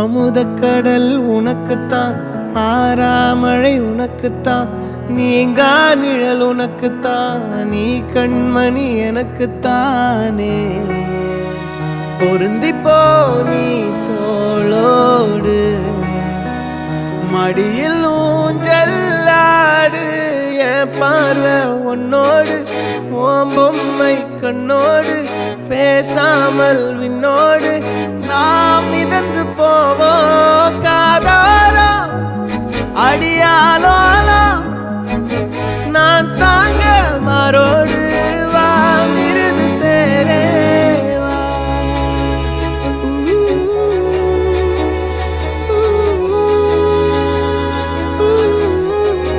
அமுதக்கடல் உனக்குத்தான், ஆறாமழை உனக்குத்தான், நீங்கா நிழல் உனக்குத்தான், நீ கண்மணி எனக்குத்தானே. பொருந்திப்போ நீ தோளோடு, மடியில் ஊஞ்சல்லாடு, என் பார்வை உன்னோடு, ஓம் பொம்மை கண்ணோடு, பேசாமல் விண்ணோடு நாம் மிதந்து போவோம் காதாரோ அடியாலோ